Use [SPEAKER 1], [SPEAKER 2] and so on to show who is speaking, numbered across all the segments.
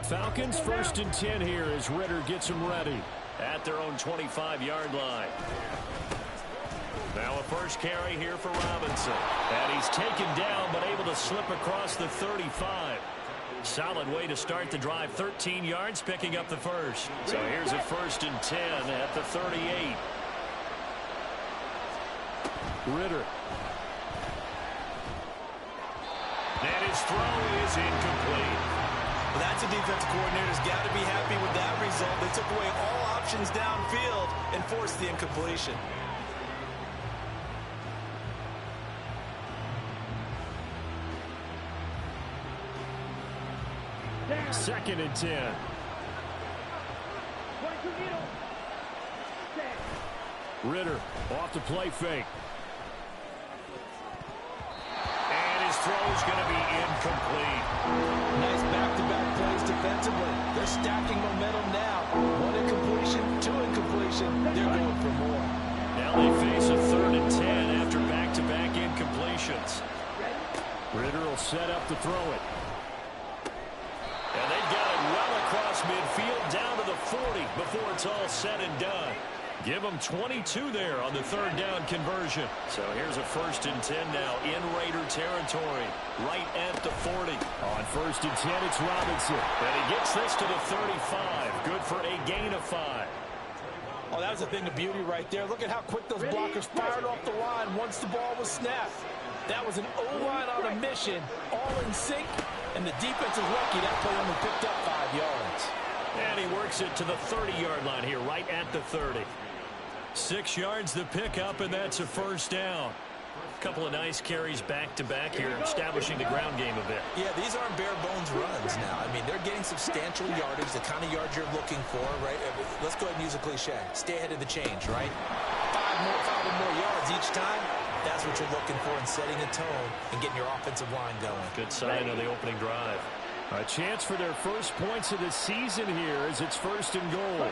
[SPEAKER 1] Falcons 1st and 10 here as Ritter gets them ready at their own 25-yard line. Now a first carry here for Robinson. And he's taken down but able to slip across the 35. Solid way to start the drive. 13 yards, picking up the first. So here's a 1st and 10 at the 38. Ritter. And his throw is incomplete.
[SPEAKER 2] Well, that's a defensive coordinator's got to be happy with that result. They took away all options downfield and forced the incompletion.
[SPEAKER 1] 2nd and 10. Ritter off the play fake. And his throw is going to be incomplete.
[SPEAKER 2] Nice back-to-back plays defensively. They're stacking momentum now. 1 incompletion, 2 incompletion. They're going for more.
[SPEAKER 1] Now they face a 3rd and 10 after back-to-back incompletions. Ritter will set up to throw it. And they've got it well across midfield down to the 40 before it's all said and done. Give them 22 there on the 3rd down conversion. So here's a 1st and 10 now in Raider territory, right at the 40. On 1st and 10, it's Robinson. And he gets this to the 35. Good for a gain of 5.
[SPEAKER 2] Oh, that was a thing of beauty right there. Look at how quick those blockers fired off the line once the ball was snapped. That was an O-line on a mission, all in sync, and the defense is lucky that play only picked up 5 yards.
[SPEAKER 1] And he works it to the 30-yard line here, right at the 30. 6 yards the pickup, and that's a 1st down. A couple of nice carries back-to-back here, establishing the ground game a bit.
[SPEAKER 2] Yeah, these aren't bare-bones runs now. I mean, they're getting substantial yardage, the kind of yards you're looking for, right? Let's go ahead and use a cliche. Stay ahead of the change, right? 5 or more yards each time. That's what you're looking for in setting a tone and getting your offensive line going.
[SPEAKER 1] Good sign on the opening drive. A chance for their first points of the season here as it's 1st and goal.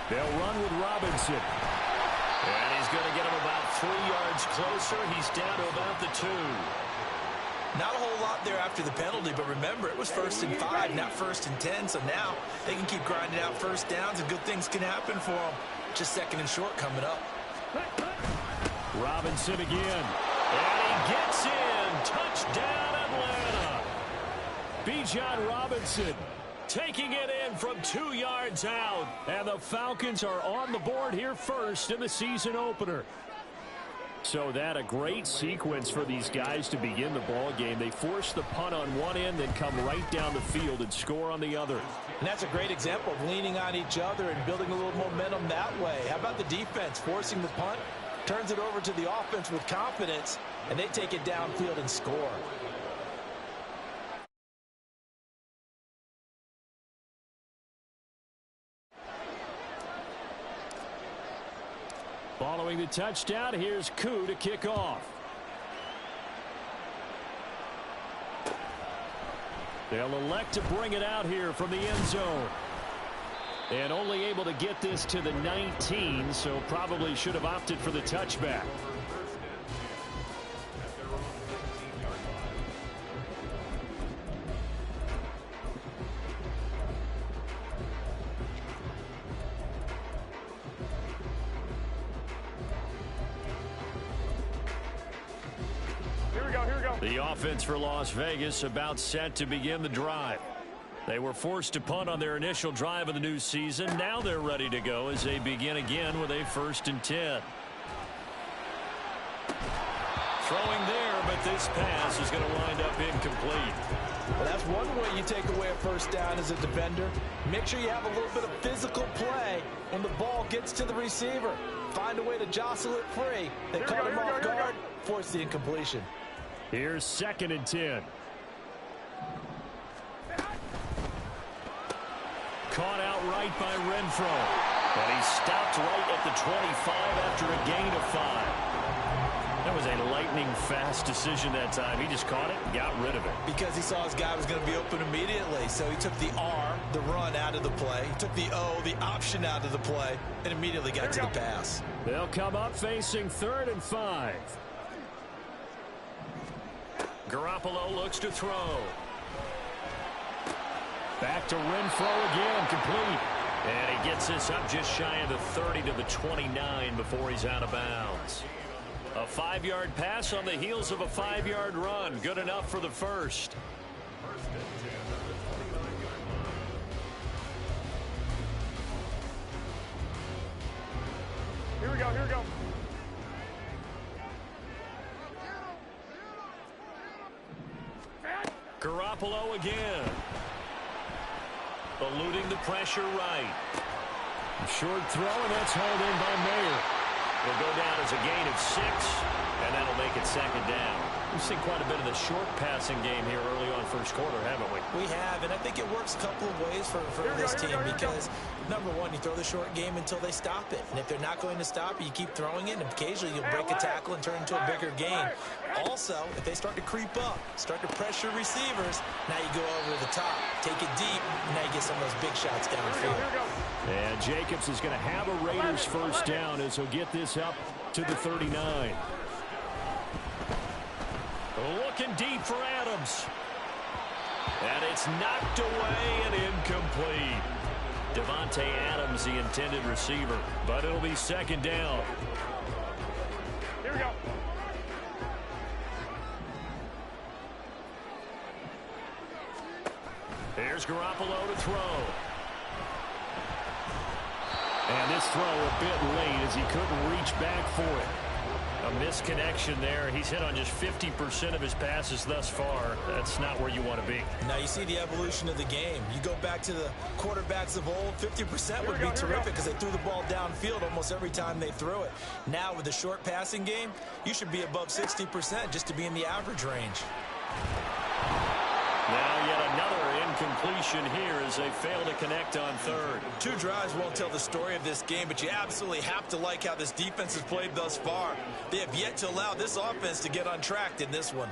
[SPEAKER 1] They'll run with Robinson. And he's going to get him about 3 yards closer. He's down to about the 2.
[SPEAKER 2] Not a whole lot there after the penalty, but remember, it was 1st and 5, not 1st and 10. So now they can keep grinding out 1st downs and good things can happen for them. Just 2nd and short coming up.
[SPEAKER 1] Robinson again. And he gets in. Touchdown, Atlanta. Bijan Robinson taking it in from 2 yards out. And the Falcons are on the board here first in the season opener. So that a great sequence for these guys to begin the ball game. They force the punt on one end, then come right down the field and score on the other.
[SPEAKER 2] And that's a great example of leaning on each other and building a little momentum that way. How about the defense forcing the punt? Turns it over to the offense with confidence, and they take it downfield and score.
[SPEAKER 1] Following the touchdown, here's Koo to kick off. They'll elect to bring it out here from the end zone. And only able to get this to the 19, so probably should have opted for the touchback. The offense for Las Vegas about set to begin the drive. They were forced to punt on their initial drive of the new season. Now they're ready to go as they begin again with a 1st and 10. Throwing there, but this pass is going to wind up incomplete.
[SPEAKER 2] Well, that's one way you take away a 1st down as a defender. Make sure you have a little bit of physical play when the ball gets to the receiver. Find a way to jostle it free. They caught him off guard, force the incompletion.
[SPEAKER 1] Here's 2nd and 10. Caught outright by Renfro. And he stopped right at the 25 after a gain of 5. That was a lightning-fast decision that time. He just caught it and got rid of it.
[SPEAKER 2] Because he saw his guy was going to be open immediately. So he took the R, the run, out of the play. He took the O, the option, out of the play, and immediately got to the pass.
[SPEAKER 1] They'll come up facing 3rd and 5. Garoppolo looks to throw. Back to Renfro again, complete. And he gets this up just shy of the 30 to the 29 before he's out of bounds. A 5-yard pass on the heels of a 5-yard run. Good enough for the first.
[SPEAKER 3] Here we go, here we go.
[SPEAKER 1] Garoppolo again. Eluding the pressure right. Short throw, and that's hauled in by Mayer. Will go down as a gain of 6, and that'll make it second down. We've seen quite a bit of the short passing game here early on first quarter, haven't we?
[SPEAKER 2] We have, and I think it works a couple of ways for this team because, number one, you throw the short game until they stop it. And if they're not going to stop it, you keep throwing it, and occasionally you'll break a tackle and turn into a bigger gain. Also, if they start to creep up, start to pressure receivers, now you go over the top, take it deep, and now you get some of those big shots downfield.
[SPEAKER 1] And Jacobs is going to have a Raiders first down as he'll get this up to the 39. Looking deep for Adams. And it's knocked away and incomplete. Devontae Adams, the intended receiver, but it'll be second down.
[SPEAKER 3] Here we go.
[SPEAKER 1] Here's Garoppolo to throw. And this throw a bit late as he couldn't reach back for it. A misconnection there. He's hit on just 50% of his passes thus far. That's not where you want to be.
[SPEAKER 2] Now you see the evolution of the game. You go back to the quarterbacks of old, 50% would be terrific because they threw the ball downfield almost every time they threw it. Now with the short passing game, you should be above 60% just to be in the average range.
[SPEAKER 1] Now yet another incompletion here as they fail to connect on third.
[SPEAKER 2] 2 drives won't tell the story of this game, but you absolutely have to like how this defense has played thus far. They have yet to allow this offense to get untracked in this one.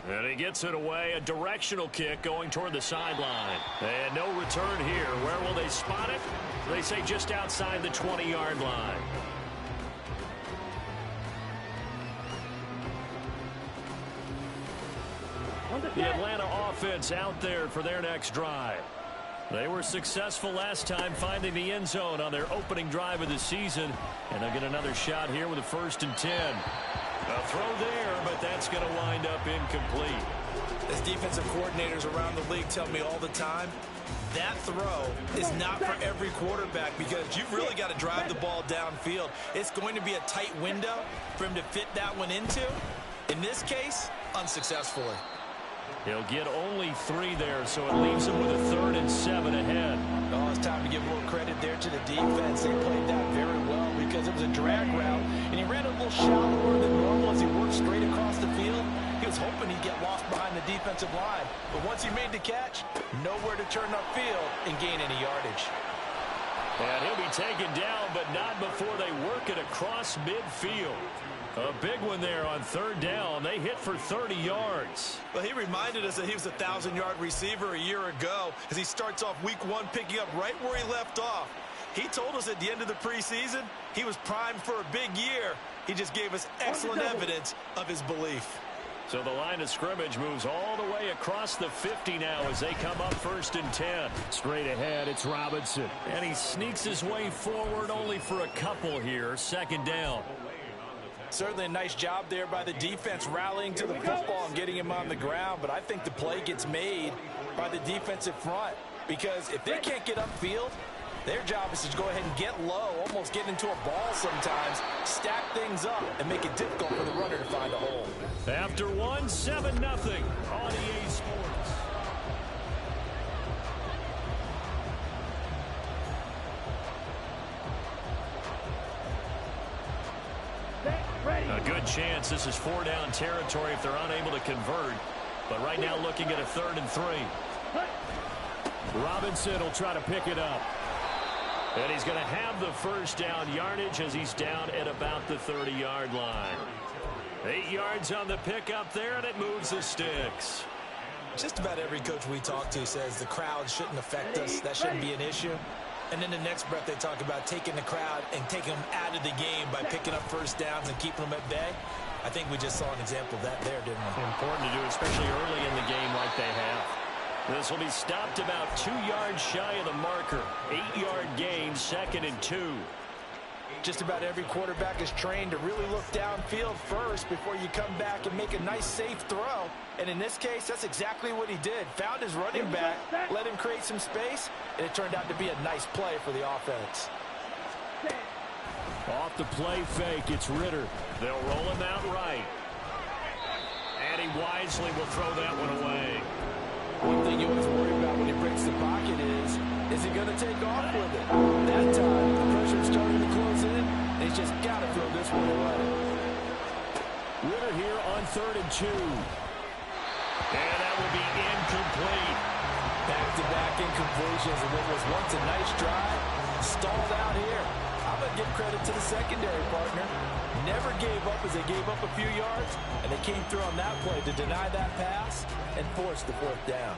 [SPEAKER 1] And he gets it away, a directional kick going toward the sideline. And no return here. Where will they spot it? They say just outside the 20-yard line. The Atlanta offense out there for their next drive. They were successful last time finding the end zone on their opening drive of the season. And they'll get another shot here with a 1st and 10. A throw there, but that's going to wind up incomplete.
[SPEAKER 2] As defensive coordinators around the league tell me all the time, that throw is not for every quarterback because you've really got to drive the ball downfield. It's going to be a tight window for him to fit that one into. In this case, unsuccessfully.
[SPEAKER 1] He'll get only 3 there, so it leaves him with a 3rd and 7 ahead.
[SPEAKER 2] Oh, it's time to give a little credit there to the defense. They played that very well because it was a drag route, and he ran a little shallower than normal as he worked straight across the field. He was hoping he'd get lost behind the defensive line, but once he made the catch, nowhere to turn upfield and gain any yardage.
[SPEAKER 1] And he'll be taken down, but not before they work it across midfield. A big one there on 3rd down. They hit for 30 yards.
[SPEAKER 2] Well, he reminded us that he was a 1,000-yard receiver a year ago as he starts off week 1 picking up right where he left off. He told us at the end of the preseason he was primed for a big year. He just gave us excellent evidence of his belief.
[SPEAKER 1] So the line of scrimmage moves all the way across the 50 now as they come up 1st and 10. Straight ahead, it's Robinson. And he sneaks his way forward only for a couple here. 2nd down.
[SPEAKER 2] Certainly a nice job there by the defense rallying to the football and getting him on the ground, but I think the play gets made by the defensive front because if they can't get upfield, their job is to go ahead and get low, almost get into a ball sometimes, stack things up, and make it difficult for the runner to find a hole.
[SPEAKER 1] After 1, 7-0 on EA Sports. A good chance this is 4-down territory if they're unable to convert. But right now looking at a 3rd and 3. Robinson will try to pick it up. And he's going to have the 1st down yardage as he's down at about the 30-yard line. 8 yards on the pickup there, and it moves the sticks.
[SPEAKER 2] Just about every coach we talk to says the crowd shouldn't affect us. That shouldn't be an issue. And then the next breath they talk about taking the crowd and taking them out of the game by picking up first downs and keeping them at bay. I think we just saw an example of that there, didn't we?
[SPEAKER 1] Important to do, especially early in the game like they have. This will be stopped about 2 yards shy of the marker. 8-yard gain, 2nd and 2.
[SPEAKER 2] Just about every quarterback is trained to really look downfield first before you come back and make a nice, safe throw. And in this case, that's exactly what he did. Found his running back, let him create some space, and it turned out to be a nice play for the offense.
[SPEAKER 1] Off the play fake, it's Ritter. They'll roll him out right. And he wisely will throw that one away.
[SPEAKER 2] One thing you always worry about when he breaks the pocket is he going to take off with it? That time, the pressure is starting to close in, and he's just got to throw this one away.
[SPEAKER 1] Ritter here on 3rd and 2. And that will be incomplete.
[SPEAKER 2] Back-to-back incompletions, and what was once a nice drive, stalled out here. I'm going to give credit to the secondary partner. Never gave up as they gave up a few yards, and they came through on that play to deny that pass and force the 4th down.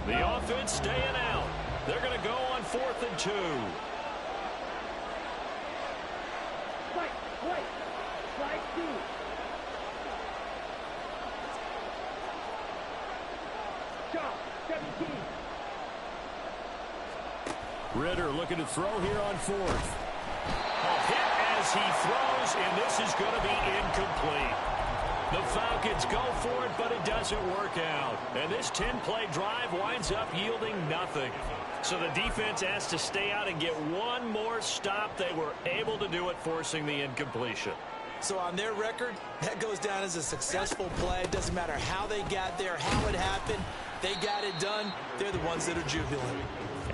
[SPEAKER 1] The offense staying out. They're going to go on 4th and 2. Ritter looking to throw here on 4th. A hit as he throws, and this is going to be incomplete. The Falcons go for it, but it doesn't work out. And this 10-play drive winds up yielding nothing. So the defense has to stay out and get one more stop. They were able to do it, forcing the incompletion.
[SPEAKER 2] So on their record, that goes down as a successful play. It doesn't matter how they got there, how it happened. They got it done. They're the ones that are jubilant.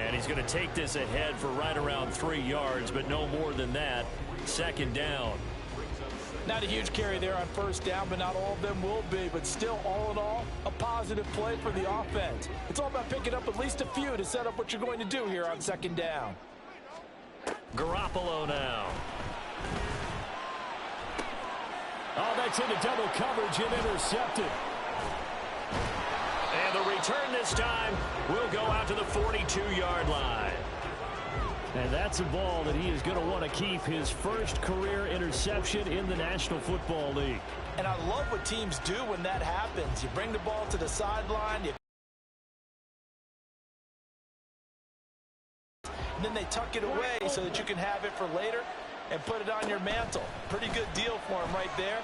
[SPEAKER 1] And he's going to take this ahead for right around 3 yards, but no more than that. 2nd down.
[SPEAKER 2] Not a huge carry there on 1st down, but not all of them will be. But still, all in all, a positive play for the offense. It's all about picking up at least a few to set up what you're going to do here on 2nd down.
[SPEAKER 1] Garoppolo now. Oh, that's into double coverage and intercepted. And the return this time will go out to the 42-yard line. And that's a ball that he is going to want to keep, his first career interception in the National Football League.
[SPEAKER 2] And I love what teams do when that happens. You bring the ball to the sideline, and then they tuck it away so that you can have it for later and put it on your mantle. Pretty good deal for him right there.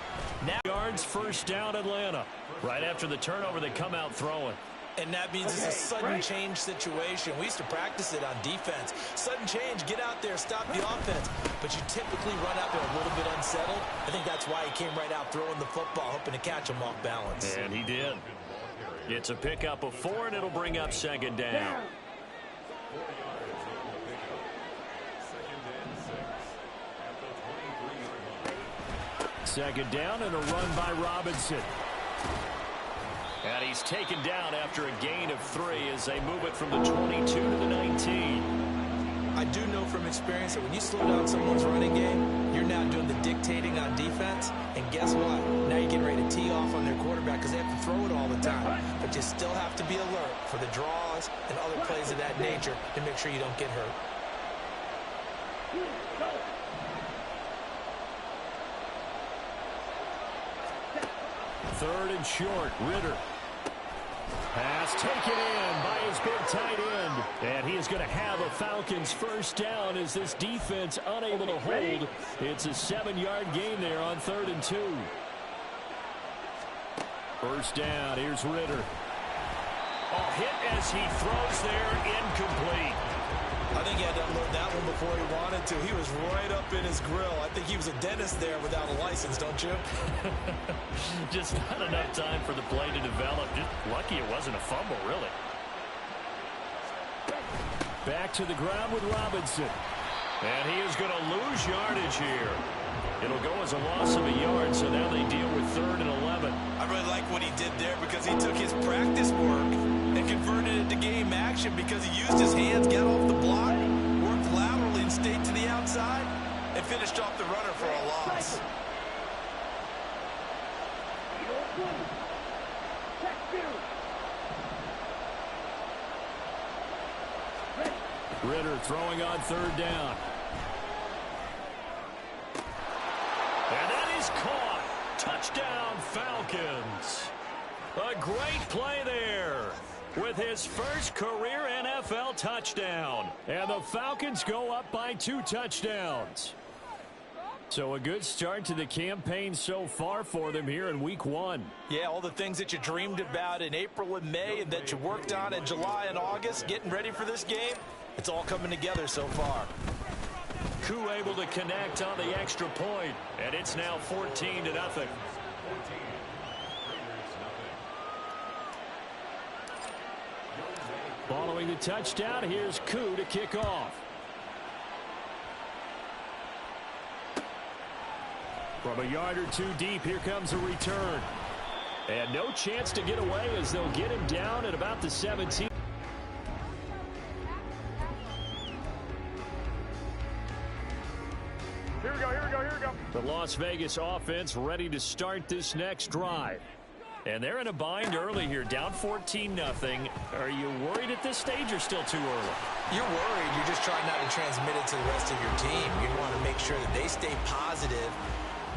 [SPEAKER 2] Now
[SPEAKER 1] yards, 1st down, Atlanta. Right after the turnover, they come out throwing.
[SPEAKER 2] And that means it's a sudden change situation. We used to practice it on defense. Sudden change, get out there, stop the offense. But you typically run out there a little bit unsettled. I think that's why he came right out throwing the football, hoping to catch him off balance.
[SPEAKER 1] And he did. It's a pickup of 4, and it'll bring up 2nd down. Second down and a run by Robinson. And he's taken down after a gain of 3 as they move it from the 22 to the 19.
[SPEAKER 2] I do know from experience that when you slow down someone's running game, you're now doing the dictating on defense. And guess what? Now you're getting ready to tee off on their quarterback because they have to throw it all the time. But you still have to be alert for the draws and other plays of that nature to make sure you don't get hurt.
[SPEAKER 1] Third and short, Ritter. Pass taken in by his big tight end. And he is going to have a Falcons first down as this defense unable to hold. It's a 7-yard gain there on 3rd and 2. First down, here's Ritter. Oh, hit as he throws there, incomplete.
[SPEAKER 2] I think he had to unload that one before he wanted to. He was right up in his grill. I think he was a dentist there without a license, don't you?
[SPEAKER 1] Just not enough time for the play to develop. Just lucky it wasn't a fumble, really. Back to the ground with Robinson. And he is going to lose yardage here. It'll go as a loss of a yard, so now they deal with 3rd and 11.
[SPEAKER 2] I really like what he did there because he took his practice work and converted it to game action because he used his hands, got off the block, worked laterally and stayed to the outside, and finished off the runner for a loss.
[SPEAKER 1] Ritter throwing on 3rd down. And that is caught. Touchdown, Falcons. A great play there with his first career NFL touchdown. And the Falcons go up by 2 touchdowns. So a good start to the campaign so far for them here in week 1.
[SPEAKER 2] Yeah, all the things that you dreamed about in April and May and that you worked on in July and August, getting ready for this game, it's all coming together so far.
[SPEAKER 1] Koo able to connect on the extra point, and it's now 14-0. Following the touchdown, here's Koo to kick off. From a yard or 2 deep, here comes a return. And no chance to get away as they'll get him down at about the 17.
[SPEAKER 3] Here we go, here we go, here we go.
[SPEAKER 1] The Las Vegas offense ready to start this next drive. And they're in a bind early here, down 14-0. Are you worried at this stage or still too early?
[SPEAKER 2] You're worried. You're just trying not to transmit it to the rest of your team. You want to make sure that they stay positive.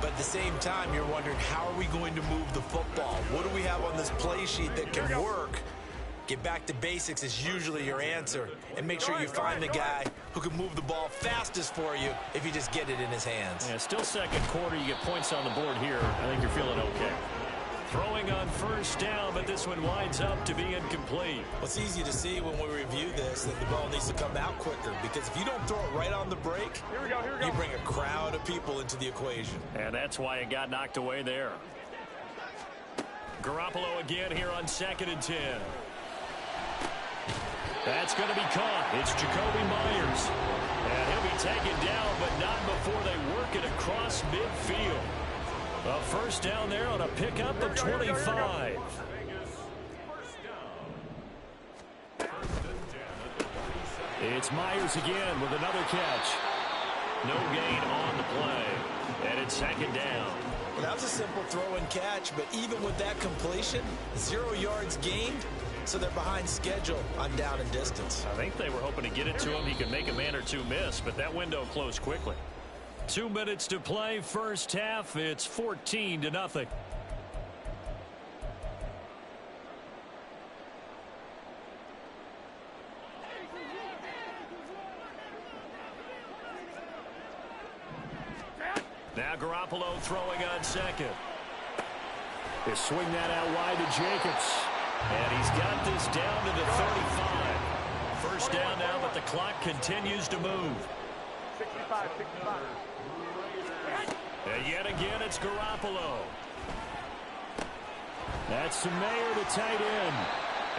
[SPEAKER 2] But at the same time, you're wondering, how are we going to move the football? What do we have on this play sheet that can work? Get back to basics is usually your answer. And make sure you find the guy who can move the ball fastest for you if you just get it in his hands.
[SPEAKER 1] Yeah, still second quarter. You get points on the board here. I think you're feeling okay. Throwing on 1st down, but this one winds up to be incomplete.
[SPEAKER 2] Well, it's easy to see when we review this that the ball needs to come out quicker, because if you don't throw it right on the break, you bring a crowd of people into the equation.
[SPEAKER 1] And that's why it got knocked away there. Garoppolo again here on 2nd and 10. That's going to be caught. It's Jacoby Myers. And he'll be taken down, but not before they work it across midfield. A 1st down there on a pickup of 25. It's Myers again with another catch. No gain on the play. And it's 2nd down.
[SPEAKER 2] Well, that was a simple throw and catch, but even with that completion, 0 yards gained, so they're behind schedule on down and distance.
[SPEAKER 1] I think they were hoping to get it to him. He could make a man or 2 miss, but that window closed quickly. 2 minutes to play, 1st half. It's 14-0. Now Garoppolo throwing on 2nd. They swing that out wide to Jacobs. And he's got this down to the 35. 1st down now, but the clock continues to move.
[SPEAKER 3] 65.
[SPEAKER 1] And yet again, it's Garoppolo. That's Mayer to tight end.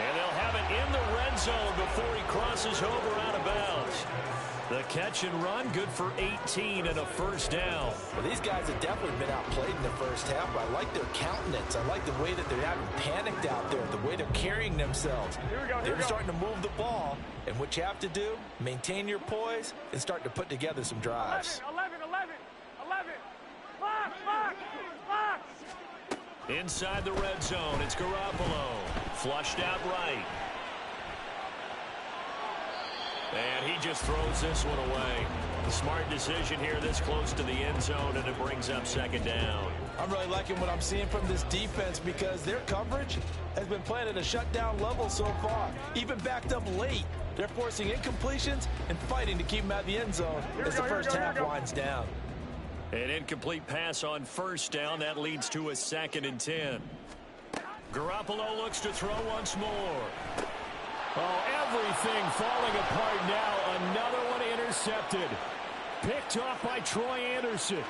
[SPEAKER 1] And they'll have it in the red zone before he crosses over out of bounds. The catch and run, good for 18 and a 1st down.
[SPEAKER 2] Well, these guys have definitely been outplayed in the 1st half, but I like their countenance. I like the way that they're having panicked out there, the way they're carrying themselves. They're starting to move the ball, and what you have to do, maintain your poise and start to put together some drives.
[SPEAKER 3] 11. Box.
[SPEAKER 1] Inside the red zone, it's Garoppolo. Flushed out right. And he just throws this one away. Smart decision here this close to the end zone, and it brings up 2nd down.
[SPEAKER 2] I'm really liking what I'm seeing from this defense because their coverage has been playing at a shutdown level so far. Even backed up late, they're forcing incompletions and fighting to keep them out of the end zone as the 1st half winds down.
[SPEAKER 1] An incomplete pass on 1st down. That leads to a 2nd and 10. Garoppolo looks to throw once more. Oh, everything falling apart now. Another intercepted. Picked off by Troy Anderson.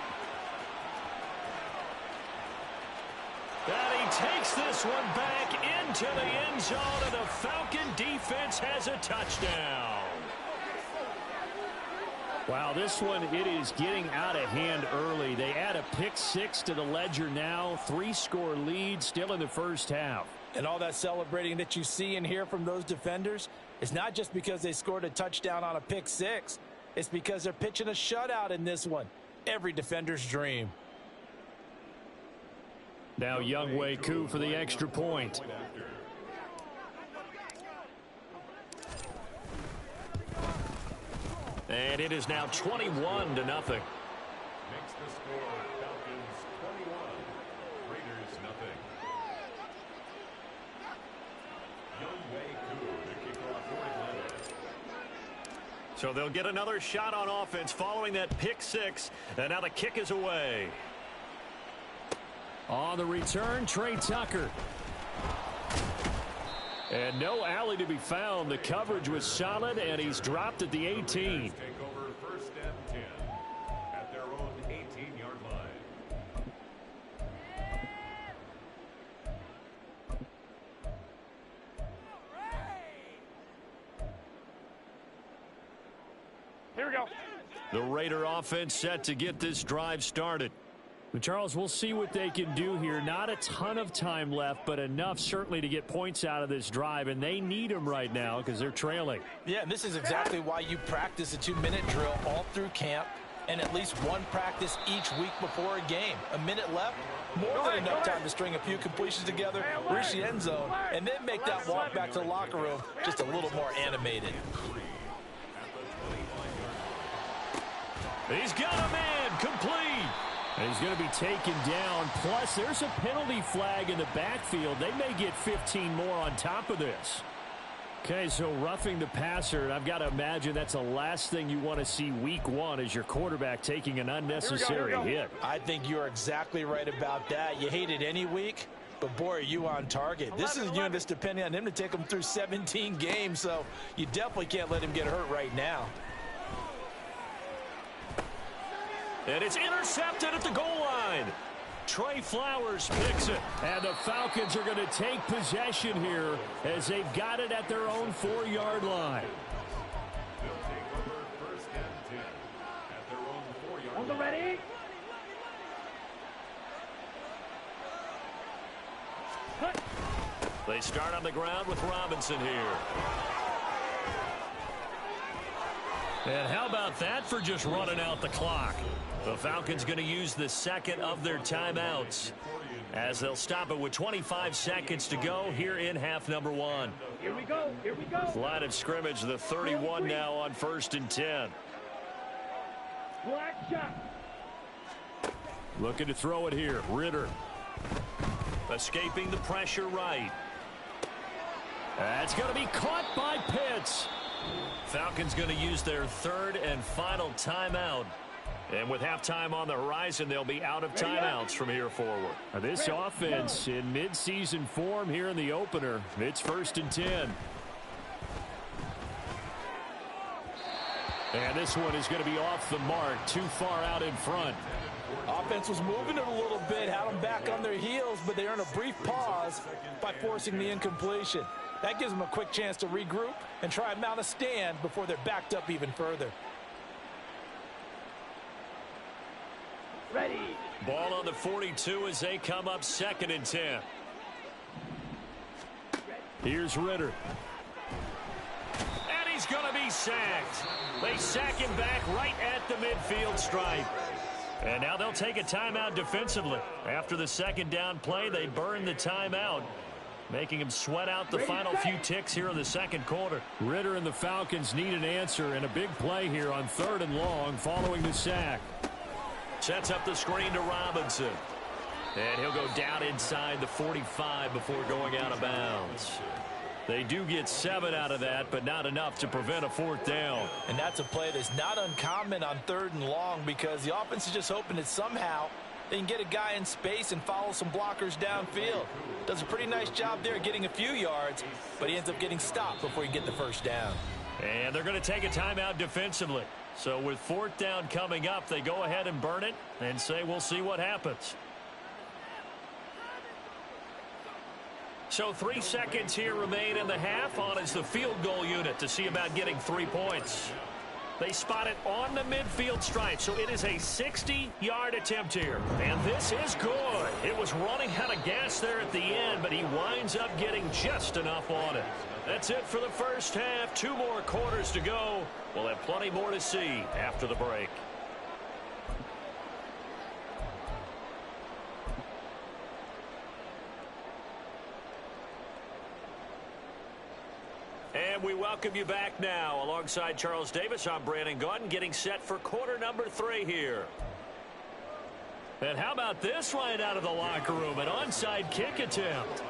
[SPEAKER 1] And he takes this one back into the end zone, and the Falcon defense has a touchdown. Wow, this one, it is getting out of hand early. They add a pick six to the ledger now. 3-score lead still in the first half.
[SPEAKER 2] And all that celebrating that you see and hear from those defenders is not just because they scored a touchdown on a pick six. It's because they're pitching a shutout in this one. Every defender's dream.
[SPEAKER 1] Now Younghoe Koo for the extra point. And it is now 21-0.
[SPEAKER 4] Makes the score Falcons 21, Raiders nothing. Younghoe Koo to kick off for Atlanta.
[SPEAKER 1] So they'll get another shot on offense following that pick six. And now the kick is away. On the return, Trey Tucker. And no alley to be found. The coverage was solid, and he's dropped at the 18.
[SPEAKER 4] Take over first and 10 at their own 18-yard line.
[SPEAKER 3] Here we go.
[SPEAKER 1] The Raider offense set to get this drive started. But Charles, we'll see what they can do here. Not a ton of time left, but enough certainly to get points out of this drive, and they need them right now because they're trailing.
[SPEAKER 2] Yeah, and this is exactly why you practice a 2-minute drill all through camp and at least one practice each week before a game. A minute left, more than enough time to string a few completions together, reach the end zone, and then make that walk back to the locker room just a little more animated.
[SPEAKER 1] He's got a man, complete. And he's going to be taken down. Plus, there's a penalty flag in the backfield. They may get 15 more on top of this. Okay, so roughing the passer, and I've got to imagine that's the last thing you want to see week one as your quarterback taking an unnecessary hit.
[SPEAKER 2] I think you're exactly right about that. You hate it any week, but boy, are you on target. This is a unit that's depending on him to take him through 17 games, so you definitely can't let him get hurt right now.
[SPEAKER 1] And it's intercepted at the goal line. Trey Flowers picks it. And the Falcons are going to take possession here as they've got it at their own 4-yard line.
[SPEAKER 4] They'll take over first and 10 at their own 4-yard line.
[SPEAKER 3] On the ready.
[SPEAKER 1] They start on the ground with Robinson here. And how about that for just running out the clock? The Falcons going to use the second of their timeouts as they'll stop it with 25 seconds to go here in half number one.
[SPEAKER 3] Here we go. Here we go.
[SPEAKER 1] Line of scrimmage, the 31 now on first and 10.
[SPEAKER 3] Black shot.
[SPEAKER 1] Looking to throw it here. Ritter. Escaping the pressure right. That's going to be caught by Pitts. Falcons going to use their third and final timeout. And with halftime on the horizon, they'll be out of timeouts from here forward. Now this offense in midseason form here in the opener. It's first and 10. And this one is going to be off the mark, too far out in front.
[SPEAKER 2] Offense was moving it a little bit, had them back on their heels, but they earned a brief pause by forcing the incompletion. That gives them a quick chance to regroup and try and mount a stand before they're backed up even further.
[SPEAKER 3] Ready.
[SPEAKER 1] Ball on the 42 as they come up second and 10. Here's Ritter. And he's going to be sacked. They sack him back right at the midfield stripe. And now they'll take a timeout defensively. After the second down play, they burn the timeout, making him sweat out the final few ticks here in the second quarter. Ritter and the Falcons need an answer and a big play here on third and long following the sack. Sets up the screen to Robinson. And he'll go down inside the 45 before going out of bounds. They do get 7 out of that, but not enough to prevent a fourth down.
[SPEAKER 2] And that's a play that's not uncommon on third and long because the offense is just hoping that somehow they can get a guy in space and follow some blockers downfield. Does a pretty nice job there getting a few yards, but he ends up getting stopped before he can get the first down.
[SPEAKER 1] And they're going to take a timeout defensively. So with fourth down coming up, they go ahead and burn it and say we'll see what happens. So 3 seconds here remain in the half. On is the field goal unit to see about getting 3 points. They spot it on the midfield stripe, so it is a 60-yard attempt here. And this is good. It was running out of gas there at the end, but he winds up getting just enough on it. That's it for the first half. 2 more quarters to go. We'll have plenty more to see after the break. And we welcome you back now. Alongside Charles Davis, I'm Brandon Gaudin, getting set for quarter number 3 here. And how about this right out of the locker room? An onside kick attempt.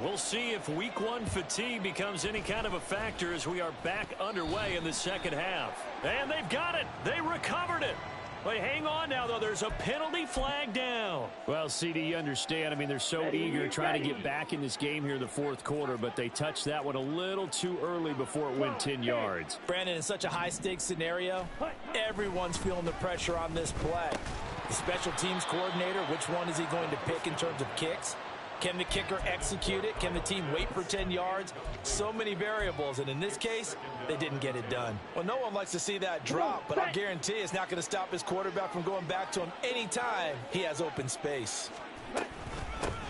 [SPEAKER 1] We'll see if week 1 fatigue becomes any kind of a factor as we are back underway in the second half. And they've got it. They recovered it. But hang on now, though. There's a penalty flag down.
[SPEAKER 5] Well, CD, you understand. I mean, they're so eager trying to get back in this game here in the fourth quarter, but they touched that one a little too early before it went 10 yards.
[SPEAKER 2] Brandon, in such a high-stakes scenario, everyone's feeling the pressure on this play. The special teams coordinator, which one is he going to pick in terms of kicks? Can the kicker execute it? Can the team wait for 10 yards? So many variables, and in this case, they didn't get it done. Well, no one likes to see that drop, but I'll guarantee it's not going to stop his quarterback from going back to him anytime he has open space.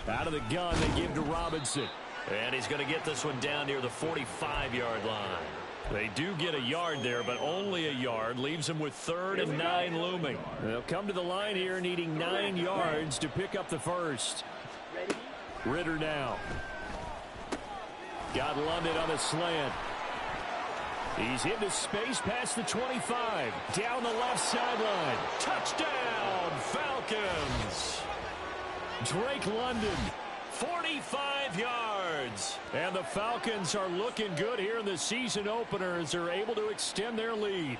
[SPEAKER 5] Out of the gun, they give to Robinson.
[SPEAKER 1] And he's going to get this one down near the 45-yard line. They do get a yard there, but only a yard. Leaves them with 3rd and 9 looming.
[SPEAKER 5] They'll come to the line here needing 9 yards to pick up the first. Ritter now. Got London on a slant. He's into space past the 25. Down the left sideline.
[SPEAKER 1] Touchdown, Falcons.
[SPEAKER 5] Drake London.
[SPEAKER 1] 45 yards.
[SPEAKER 5] And the Falcons are looking good here in the season opener as they're able to extend their lead.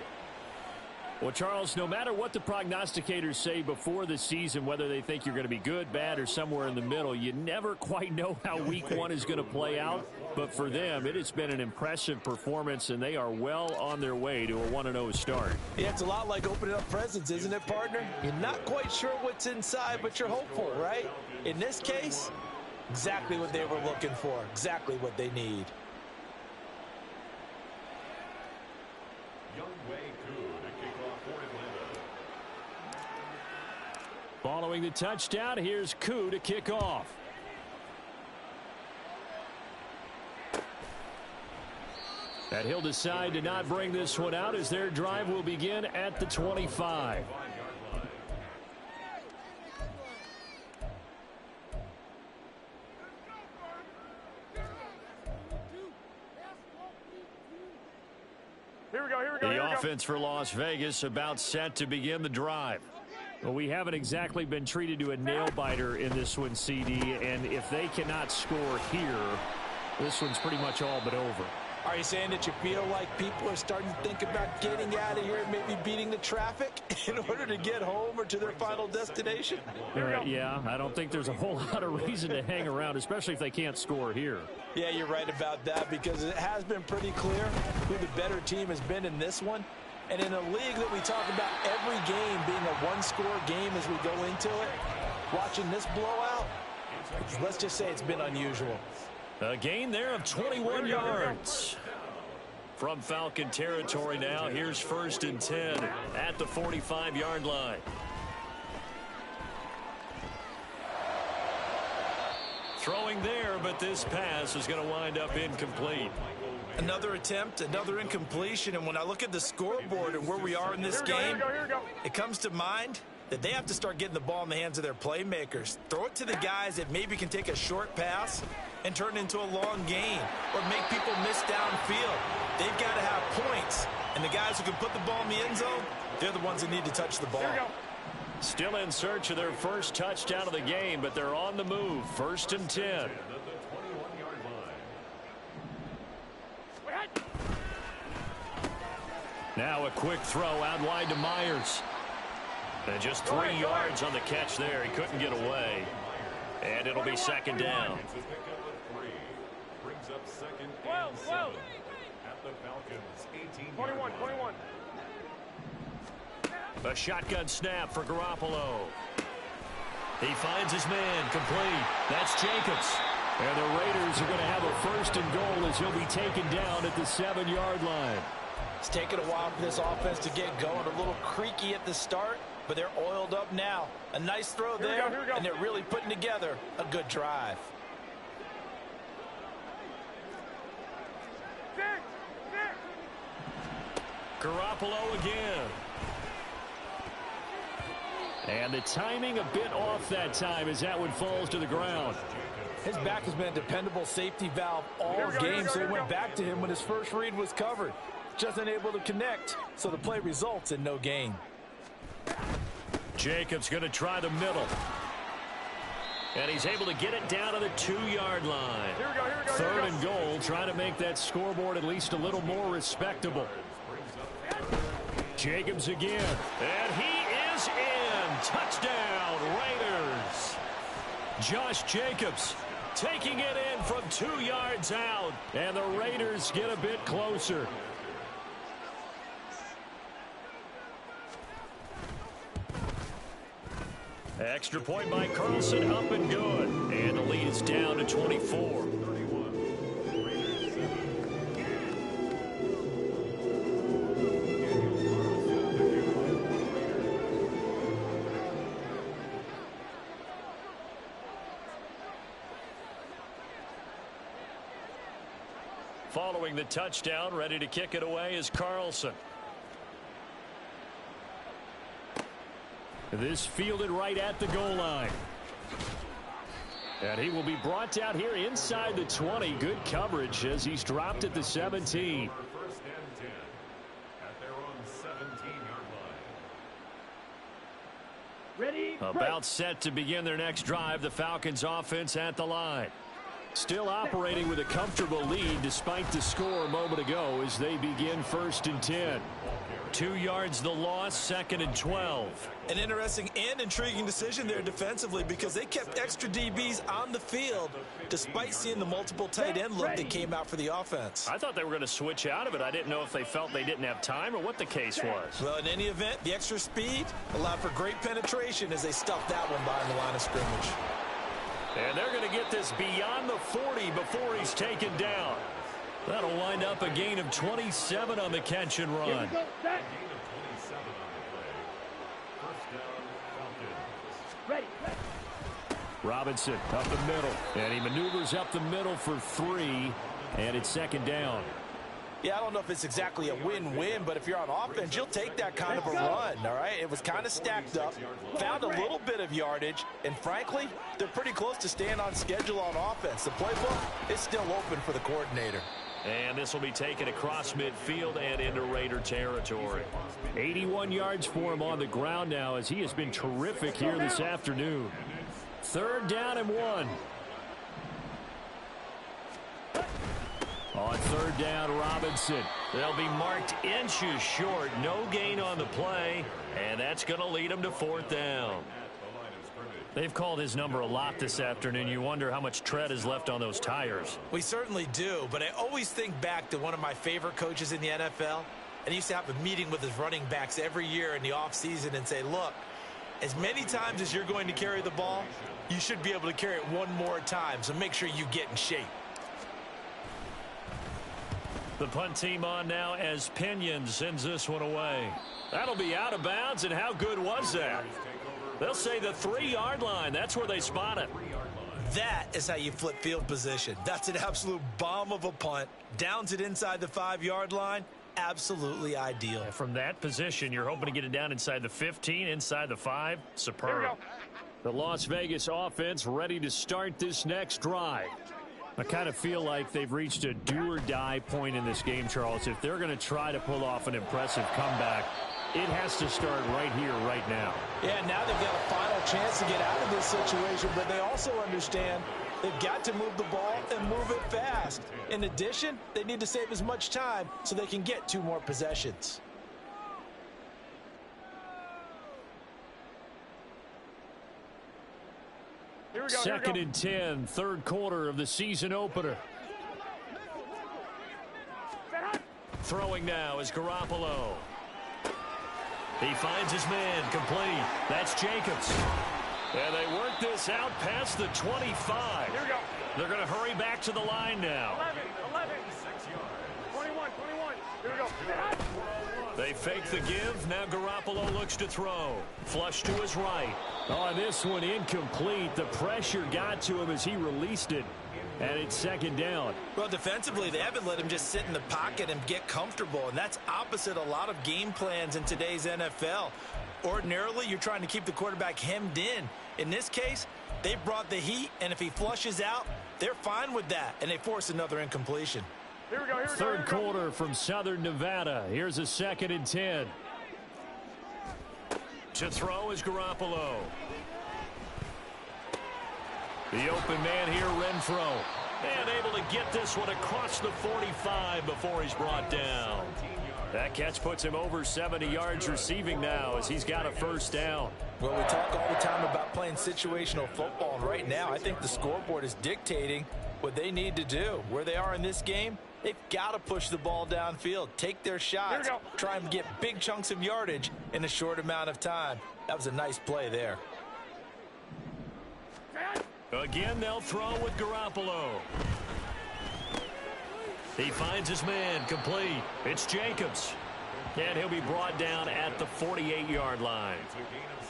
[SPEAKER 5] Well, Charles, no matter what the prognosticators say before the season, whether they think you're going to be good, bad, or somewhere in the middle, you never quite know how week 1 is going to play out. But for them, it has been an impressive performance, and they are well on their way to a 1-0 start.
[SPEAKER 2] Yeah, it's a lot like opening up presents, isn't it, partner? You're not quite sure what's inside, but you're hopeful, right? In this case, exactly what they were looking for, exactly what they need.
[SPEAKER 5] Following the touchdown, here's Koo to kick off. And he'll decide to not bring this one out as their drive will begin at the 25.
[SPEAKER 3] Here we go.
[SPEAKER 1] The offense for Las Vegas about set to begin the drive.
[SPEAKER 5] Well, we haven't exactly been treated to a nail-biter in this one, CD, and if they cannot score here, this one's pretty much all but over.
[SPEAKER 2] Are you saying that you feel like people are starting to think about getting out of here and maybe beating the traffic in order to get home or to their final destination?
[SPEAKER 5] Yeah, I don't think there's a whole lot of reason to hang around, especially if they can't score here.
[SPEAKER 2] Yeah, you're right about that because it has been pretty clear who the better team has been in this one. And in a league that we talk about every game being a one-score game as we go into it, watching this blowout, let's just say it's been unusual.
[SPEAKER 1] A gain there of 21 yards. From Falcon territory now, here's 1st and 10 at the 45-yard line. Throwing there, but this pass is going to wind up incomplete.
[SPEAKER 2] Another attempt, another incompletion, and when I look at the scoreboard and where we are in this game, it comes to mind that they have to start getting the ball in the hands of their playmakers. Throw it to the guys that maybe can take a short pass and turn it into a long gain or make people miss downfield. They've got to have points, and the guys who can put the ball in the end zone, they're the ones that need to touch the ball.
[SPEAKER 1] Still in search of their first touchdown of the game, but they're on the move. 1st and 10. Now a quick throw out wide to Myers. And just 3 yards on the catch there. He couldn't get away. And it'll be 2nd down.
[SPEAKER 4] Brings up 2nd and 7 at the Falcons 18-yard line.
[SPEAKER 3] 21.
[SPEAKER 5] A shotgun snap for Garoppolo. He finds his man, complete. That's Jacobs. And the Raiders are going to have a 1st and goal as he'll be taken down at the 7-yard line.
[SPEAKER 2] It's taken a while for this offense to get going. A little creaky at the start, but they're oiled up now. A nice throw there, and they're really putting together a good drive.
[SPEAKER 5] Garoppolo again. And the timing a bit off that time as that one falls to the ground.
[SPEAKER 2] His back has been a dependable safety valve all game, so he went back to him when his first read was covered. Just unable to connect, so the play results in no gain.
[SPEAKER 5] Jacobs going to try the middle. And he's able to get it down to the 2-yard line. 3rd and goal, trying to make that scoreboard at least a little more respectable. Jacobs again. And he is in. Touchdown, Raiders. Josh Jacobs taking it in from 2 yards out. And the Raiders get a bit closer. Extra point by Carlson, up and good. And the lead is down to 24. Following the touchdown, ready to kick it away is Carlson. This fielded right at the goal line. And he will be brought out here inside the 20. Good coverage as he's dropped at the 17.
[SPEAKER 4] 1st and 10 at their own 17-yard line.
[SPEAKER 3] Ready?
[SPEAKER 5] About set to begin their next drive. The Falcons offense at the line. Still operating with a comfortable lead despite the score a moment ago as they begin 1st and 10. 2 yards the loss, 2nd and 12.
[SPEAKER 2] An interesting and intriguing decision there defensively because they kept extra DBs on the field despite seeing the multiple tight end look that came out for the offense.
[SPEAKER 5] I thought they were going to switch out of it. I didn't know if they felt they didn't have time or what the case was.
[SPEAKER 2] Well, in any event, the extra speed allowed for great penetration as they stuffed that one behind the line of scrimmage.
[SPEAKER 5] And they're going to get this beyond the 40 before he's taken down. That'll wind up a gain of 27 on the catch and run. Robinson up the middle. And he maneuvers up the middle for 3. And it's 2nd down.
[SPEAKER 2] Yeah, I don't know if it's exactly a win-win, but if you're on offense, you'll take that kind of a run, all right? It was kind of stacked up, found a little bit of yardage, and frankly, they're pretty close to staying on schedule on offense. The playbook is still open for the coordinator.
[SPEAKER 5] And this will be taken across midfield and into Raider territory. 81 yards for him on the ground now as he has been terrific here this afternoon. 3rd down and 1. On 3rd down, Robinson. They'll be marked inches short. No gain on the play, and that's going to lead them to 4th down. They've called his number a lot this afternoon. You wonder how much tread is left on those tires.
[SPEAKER 2] We certainly do, but I always think back to one of my favorite coaches in the NFL, and he used to have a meeting with his running backs every year in the offseason and say, look, as many times as you're going to carry the ball, you should be able to carry it one more time, so make sure you get in shape.
[SPEAKER 5] The punt team on now as Pinion sends this one away. That'll be out of bounds, and how good was that? They'll say the 3-yard line. That's where they spot it.
[SPEAKER 2] That is how you flip field position. That's an absolute bomb of a punt. Downs it inside the 5-yard line. Absolutely ideal.
[SPEAKER 5] From that position, you're hoping to get it down inside the 15, inside the 5. Superb. The Las Vegas offense ready to start this next drive. I kind of feel like they've reached a do-or-die point in this game, Charles. If they're going to try to pull off an impressive comeback, it has to start right here, right now.
[SPEAKER 2] Yeah, now they've got a final chance to get out of this situation, but they also understand they've got to move the ball and move it fast. In addition, they need to save as much time so they can get 2 more possessions.
[SPEAKER 3] Here we go,
[SPEAKER 5] 2nd and 10, 3rd quarter of the season opener. Throwing now is Garoppolo. He finds his man, complete. That's Jacobs. And they work this out past the 25.
[SPEAKER 3] Here we go.
[SPEAKER 5] They're going to hurry back to the line now.
[SPEAKER 3] 11, 21. Here we go.
[SPEAKER 5] They fake the give. Now Garoppolo looks to throw. Flush to his right. Oh, this one incomplete. The pressure got to him as he released it. And it's second down.
[SPEAKER 2] Well, defensively, they haven't let him just sit in the pocket and get comfortable. And that's opposite a lot of game plans in today's NFL. Ordinarily, you're trying to keep the quarterback hemmed in. In this case, they brought the heat, and if he flushes out, they're fine with that, and they force another incompletion.
[SPEAKER 3] Here we go.
[SPEAKER 5] Third quarter from Southern Nevada. Here's a 2nd and 10. To throw is Garoppolo. The open man here, Renfro. And able to get this one across the 45 before he's brought down. That catch puts him over 70 yards receiving now as he's got a first down.
[SPEAKER 2] Well, we talk all the time about playing situational football, and right now I think the scoreboard is dictating what they need to do. Where they are in this game, they've got to push the ball downfield, take their shots, try and get big chunks of yardage in a short amount of time. That was a nice play there.
[SPEAKER 5] Again, they'll throw with Garoppolo. He finds his man, complete. It's Jacobs. And he'll be brought down at the 48-yard line.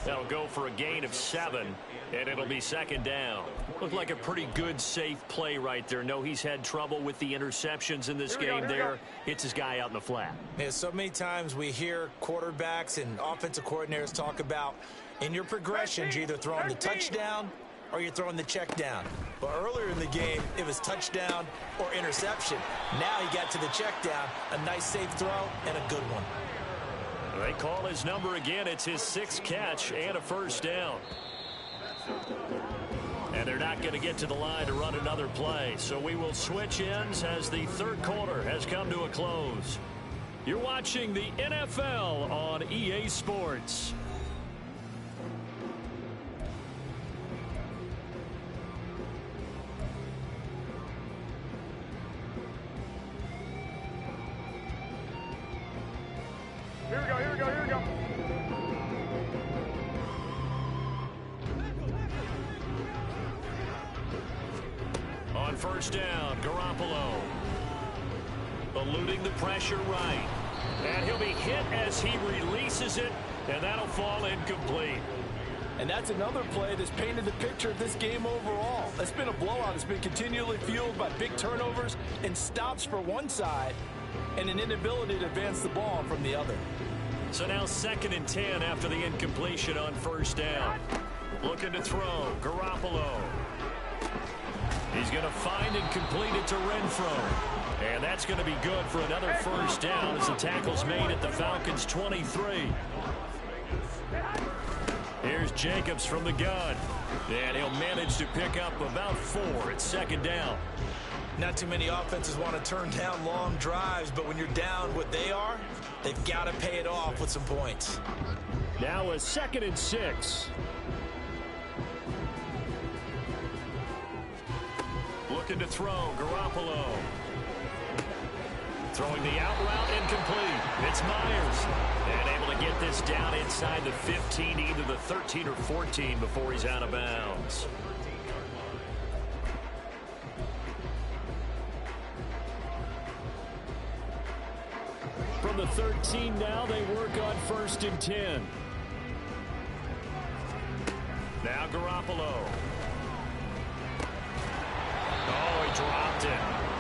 [SPEAKER 5] That'll go for a gain of 7, and it'll be second down. Looked like a pretty good, safe play right there. No, he's had trouble with the interceptions in this game there. Hits his guy out in the flat.
[SPEAKER 2] Yeah, so many times we hear quarterbacks and offensive coordinators talk about in your progressions, you're either throwing the touchdown or you're throwing the check down. But earlier in the game, it was touchdown or interception. Now he got to the check down, a nice safe throw, and a good one.
[SPEAKER 5] They call his number again. It's his 6th catch and a first down. And they're not going to get to the line to run another play. So we will switch ends as the third quarter has come to a close. You're watching the NFL on EA Sports.
[SPEAKER 3] Here we go.
[SPEAKER 5] On first down, Garoppolo. Eluding the pressure right. And he'll be hit as he releases it, and that'll fall incomplete.
[SPEAKER 6] And that's another play that's painted the picture of this game overall. It's been a blowout. It's been continually fueled by big turnovers and stops for one side and an inability to advance the ball from the other.
[SPEAKER 5] So now 2nd and 10 after the incompletion on first down. Looking to throw, Garoppolo. He's going to find and complete it to Renfro. And that's going to be good for another first down as the tackle's made at the Falcons' 23. Here's Jacobs from the gun. And he'll manage to pick up about 4. It's second down.
[SPEAKER 2] Not too many offenses want to turn down long drives, but when you're down what they are, they've got to pay it off with some points.
[SPEAKER 5] Now a 2nd and 6. Looking to throw, Garoppolo. Throwing the out route, incomplete. It's Myers. And able to get this down inside the 15, either the 13 or 14 before he's out of bounds. From the 13 now, they work on 1st and 10. Now Garoppolo. Oh, he dropped it.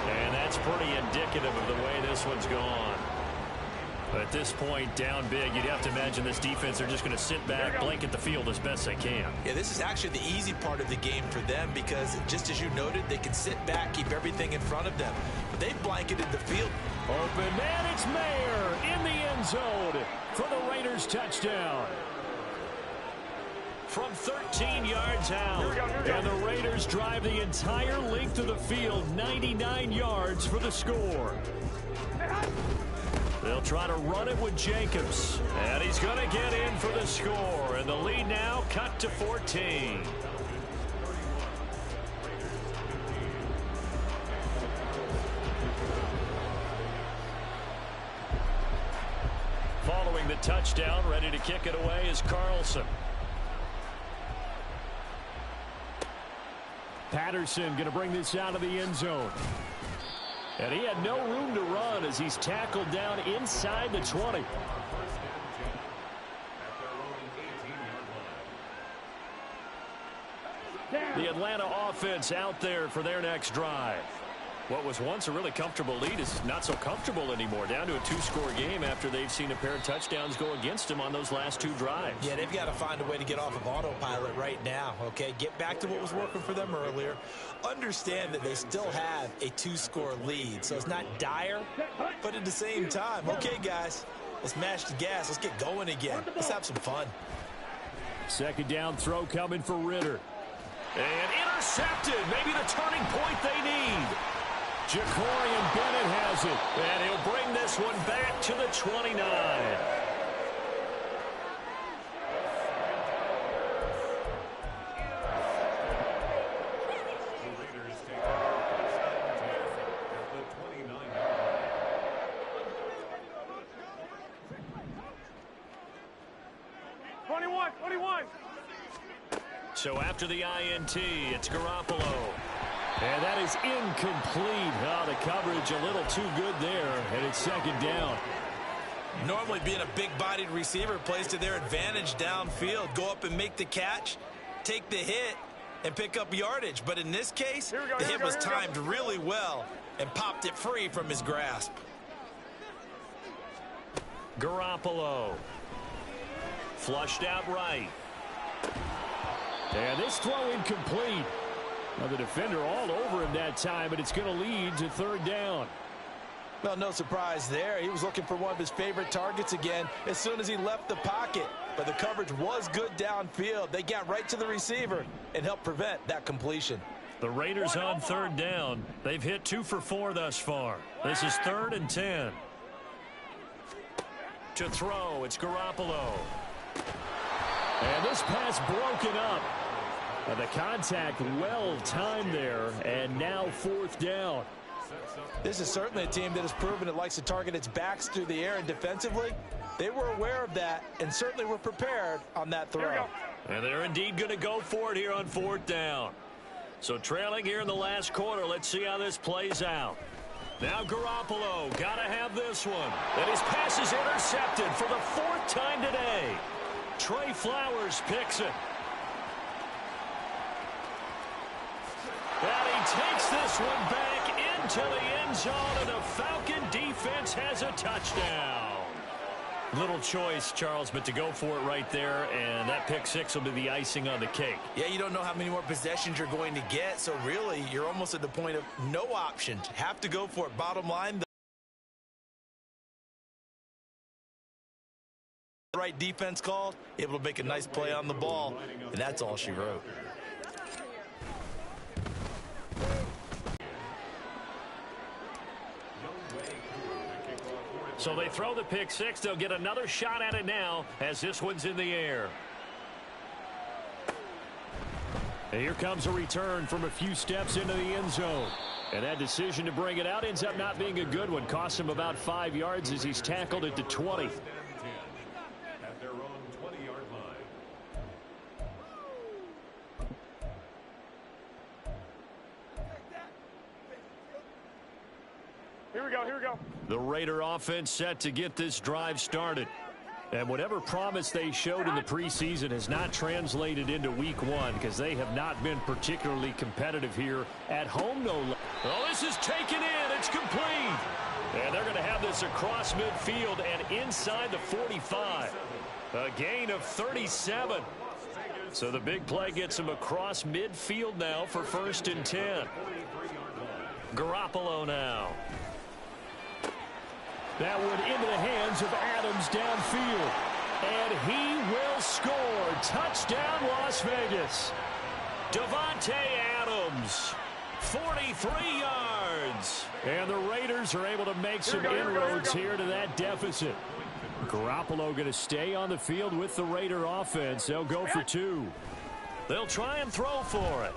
[SPEAKER 5] And that's pretty indicative of the way this one's gone. At this point, down big, you'd have to imagine this defense are just going to sit back, blanket the field as best they can.
[SPEAKER 2] Yeah, this is actually the easy part of the game for them because, just as you noted, they can sit back, keep everything in front of them. But they've blanketed the field.
[SPEAKER 5] Open man, it's Mayer in the end zone for the Raiders touchdown. From 13 yards out, and the Raiders drive the entire length of the field, 99 yards for the score. They'll try to run it with Jacobs, and he's going to get in for the score, and the lead now cut to 14. scoring the touchdown. Ready to kick it away is Carlson. Patterson going to bring this out of the end zone. And he had no room to run as he's tackled down inside the 20. The Atlanta offense out there for their next drive. What was once a really comfortable lead is not so comfortable anymore. Down to a 2-score game after they've seen a pair of touchdowns go against them on those last 2 drives.
[SPEAKER 2] Yeah, they've got to find a way to get off of autopilot right now, okay? Get back to what was working for them earlier. Understand that they still have a 2-score lead, so it's not dire, but at the same time, okay, guys, let's mash the gas. Let's get going again. Let's have some fun.
[SPEAKER 5] Second down throw coming for Ritter. And intercepted. Maybe the turning point they need. Jacorian Bennett has it. And he'll bring this one back to the 29.
[SPEAKER 4] The Raiders take at the 29-yard line.
[SPEAKER 3] 21.
[SPEAKER 5] So after the INT, it's Garoppolo. And that is incomplete. Oh, the coverage a little too good there, and it's second down.
[SPEAKER 2] Normally being a big-bodied receiver plays to their advantage downfield. Go up and make the catch, take the hit, and pick up yardage. But in this case, the hit was timed really well and popped it free from his grasp.
[SPEAKER 5] Garoppolo. Flushed out right. And this throw incomplete. Now the defender all over him that time, but it's going to lead to third down.
[SPEAKER 6] Well, no surprise there. He was looking for one of his favorite targets again as soon as he left the pocket. But the coverage was good downfield. They got right to the receiver and helped prevent that completion.
[SPEAKER 5] The Raiders on third down. They've hit 2 for 4 thus far. This is 3rd and 10. To throw, it's Garoppolo. And this pass broken up. The contact well timed there, and now 4th down.
[SPEAKER 6] This is certainly a team that has proven it likes to target its backs through the air, and defensively, they were aware of that and certainly were prepared on that throw.
[SPEAKER 5] And they're indeed going to go for it here on 4th down. So trailing here in the last quarter, let's see how this plays out. Now Garoppolo, got to have this one. And his pass is intercepted for the 4th time today. Trey Flowers picks it. And he takes this one back into the end zone, and the Falcon defense has a touchdown. Little choice, Charles, but to go for it right there, and that pick 6 will be the icing on the cake.
[SPEAKER 2] Yeah, you don't know how many more possessions you're going to get, so really you're almost at the point of no options. Have to go for it. Bottom line, the right defense called, able to make a nice play on the ball, and that's all she wrote.
[SPEAKER 5] So they throw the pick 6. They'll get another shot at it now as this one's in the air. And here comes a return from a few steps into the end zone. And that decision to bring it out ends up not being a good one. Costs him about 5 yards as he's tackled at the 20.
[SPEAKER 4] At their own 20-yard line.
[SPEAKER 3] Here we go.
[SPEAKER 5] The Raider offense set to get this drive started. And whatever promise they showed in the preseason has not translated into week 1 because they have not been particularly competitive here at home. Oh, this is taken in. It's complete. And they're going to have this across midfield and inside the 45. A gain of 37. So the big play gets him across midfield now for 1st and 10. Garoppolo now. That one into the hands of Adams downfield. And he will score. Touchdown, Las Vegas. Davante Adams, 43 yards. And the Raiders are able to make some inroads here to that deficit. Garoppolo going to stay on the field with the Raider offense. They'll go for 2. They'll try and throw for it.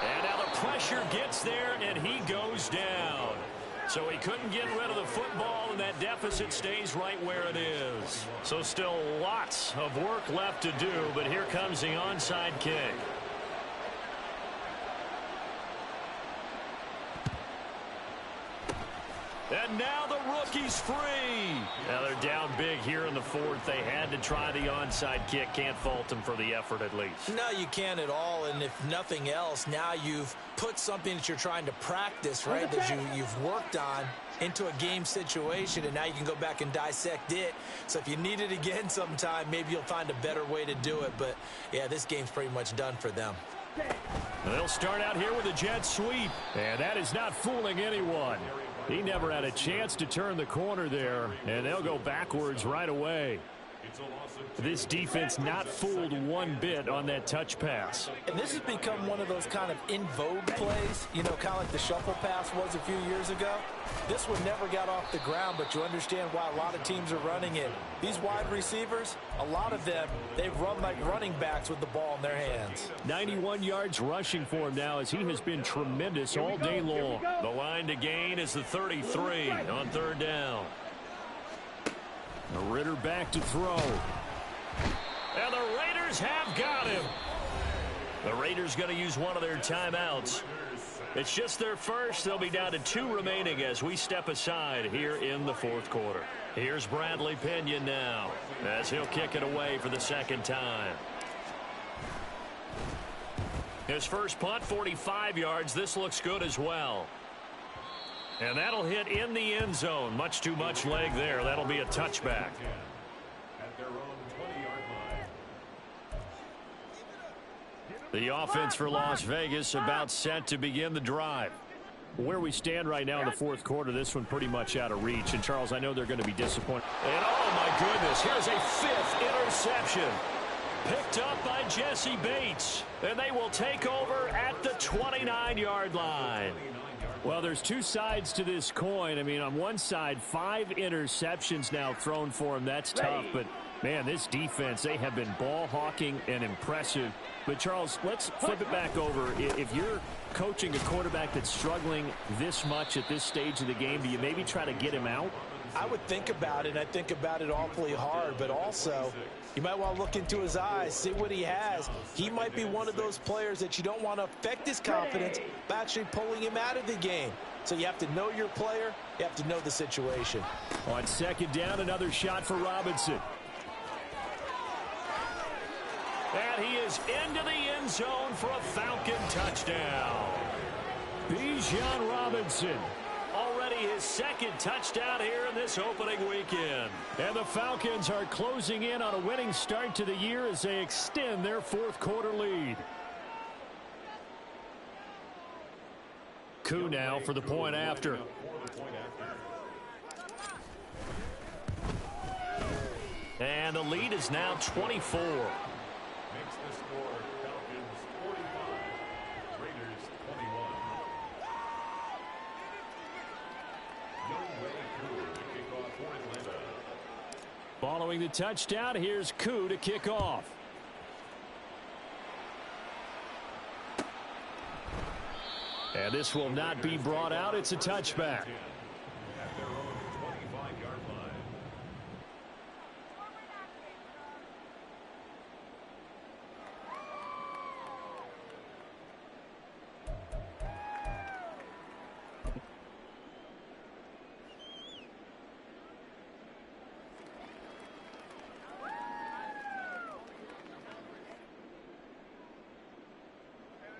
[SPEAKER 5] And now the pressure gets there, and he goes down. So he couldn't get rid of the football, and that deficit stays right where it is. So still lots of work left to do, but here comes the onside kick. And now the rookie's free. Now they're down big here in the fourth. They had to try the onside kick. Can't fault them for the effort at least.
[SPEAKER 2] No, you can't at all. And if nothing else, now you've put something that you're trying to practice, right, that you've worked on into a game situation, and now you can go back and dissect it. So if you need it again sometime, maybe you'll find a better way to do it. But, yeah, this game's pretty much done for them.
[SPEAKER 5] They'll start out here with a jet sweep, and that is not fooling anyone. He never had a chance to turn the corner there, and they'll go backwards right away. This defense not fooled one bit on that touch pass.
[SPEAKER 6] And this has become one of those kind of in vogue plays, you know, kind of like the shuffle pass was a few years ago. This one never got off the ground, but you understand why a lot of teams are running it. These wide receivers, a lot of them, they run like running backs with the ball in their hands.
[SPEAKER 5] 91 yards rushing for him now as he has been tremendous all day long. The line to gain is the 33 on third down. Ritter back to throw. And the Raiders have got him. The Raiders going to use one of their timeouts. It's just their first. They'll be down to 2 remaining as we step aside here in the fourth quarter. Here's Bradley Pinion now as he'll kick it away for the second time. His first punt, 45 yards. This looks good as well. And that'll hit in the end zone. Much too much leg there. That'll be a touchback.
[SPEAKER 4] At their own 20-yard line.
[SPEAKER 5] The offense for Las Vegas about set to begin the drive. Where we stand right now in the fourth quarter, this one pretty much out of reach. And, Charles, I know they're going to be disappointed. And, oh, my goodness, here's a 5th interception. Picked up by Jesse Bates. And they will take over at the 29-yard line. Well, there's 2 sides to this coin. I mean, on one side, 5 interceptions now thrown for him. That's tough. But, man, this defense, they have been ball hawking and impressive. But, Charles, let's flip it back over. If you're coaching a quarterback that's struggling this much at this stage of the game, do you maybe try to get him out?
[SPEAKER 6] I would think about it. I think about it awfully hard, but also you might want to look into his eyes, see what he has. He might be one of those players that you don't want to affect his confidence by actually pulling him out of the game. So you have to know your player. You have to know the situation.
[SPEAKER 5] On second down, another shot for Robinson. And he is into the end zone for a Falcon touchdown. Bijan Robinson. Already his second touchdown here in this opening weekend. And the Falcons are closing in on a winning start to the year as they extend their fourth quarter lead. Koo now for the point after. And the lead is now 24.
[SPEAKER 4] Makes the score Falcons 45, Raiders 21.
[SPEAKER 5] Following the touchdown, here's Koo to kick off. And this will not be brought out. It's a touchback.
[SPEAKER 4] At their own 25-yard line.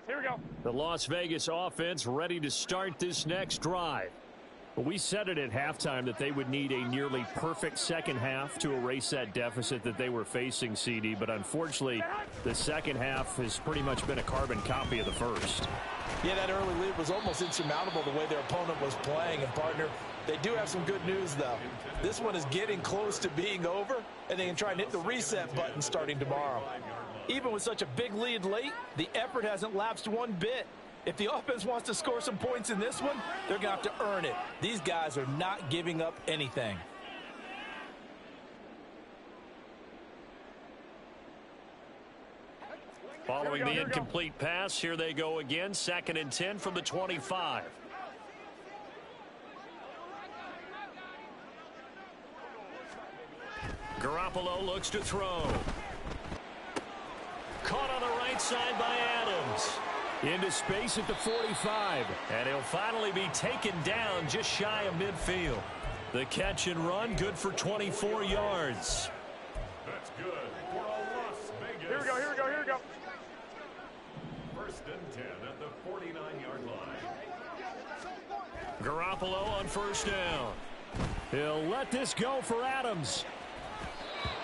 [SPEAKER 3] Here we go.
[SPEAKER 5] The Las Vegas offense ready to start this next drive. But we said it at halftime that they would need a nearly perfect second half to erase that deficit that they were facing, CD. But unfortunately, the second half has pretty much been a carbon copy of the first.
[SPEAKER 6] Yeah, that early lead was almost insurmountable the way their opponent was playing. And, partner, they do have some good news, though. This one is getting close to being over, and they can try and hit the reset button starting tomorrow. Even with such a big lead late, the effort hasn't lapsed one bit. If the offense wants to score some points in this one, they're going to have to earn it. These guys are not giving up anything.
[SPEAKER 5] Following the incomplete pass, here they go again. 2nd and 10 from the 25. Garoppolo looks to throw. Caught on the right side by Adams. Into space at the 45. And he'll finally be taken down just shy of midfield. The catch and run, good for 24 yards.
[SPEAKER 4] That's good for a Las Vegas.
[SPEAKER 3] Here we go, here we go, here we go.
[SPEAKER 4] First and 10 at the 49-yard line.
[SPEAKER 5] Garoppolo on first down. He'll let this go for Adams.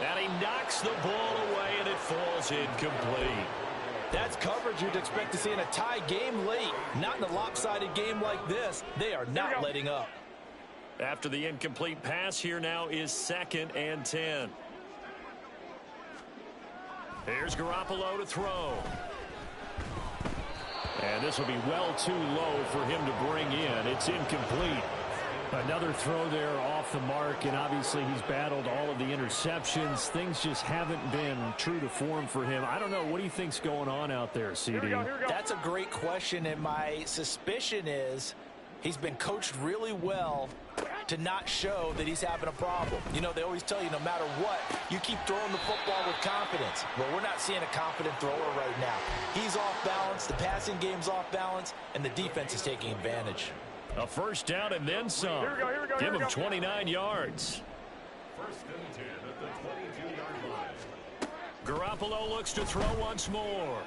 [SPEAKER 5] And he knocks the ball away, and it falls incomplete.
[SPEAKER 6] That's coverage you'd expect to see in a tie game late. Not in a lopsided game like this. They are not letting up.
[SPEAKER 5] After the incomplete pass, here now is 2nd and 10. Here's Garoppolo to throw. And this will be well too low for him to bring in. It's incomplete. Another throw there off the mark, and obviously he's battled all of the interceptions. Things just haven't been true to form for him. I don't know. What do you think's going on out there, CD?
[SPEAKER 3] Here we go.
[SPEAKER 6] That's a great question, and my suspicion is he's been coached really well to not show that he's having a problem. You know, they always tell you no matter what, you keep throwing the football with confidence. Well, we're not seeing a confident thrower right now. He's off balance, the passing game's off balance, and the defense is taking advantage.
[SPEAKER 5] A first down and then some.
[SPEAKER 3] Here we go, here we go,
[SPEAKER 5] Give
[SPEAKER 3] here we
[SPEAKER 5] him
[SPEAKER 3] go.
[SPEAKER 5] 29 yards.
[SPEAKER 4] First and 10 at the 22-yard line.
[SPEAKER 5] Garoppolo looks to throw once more.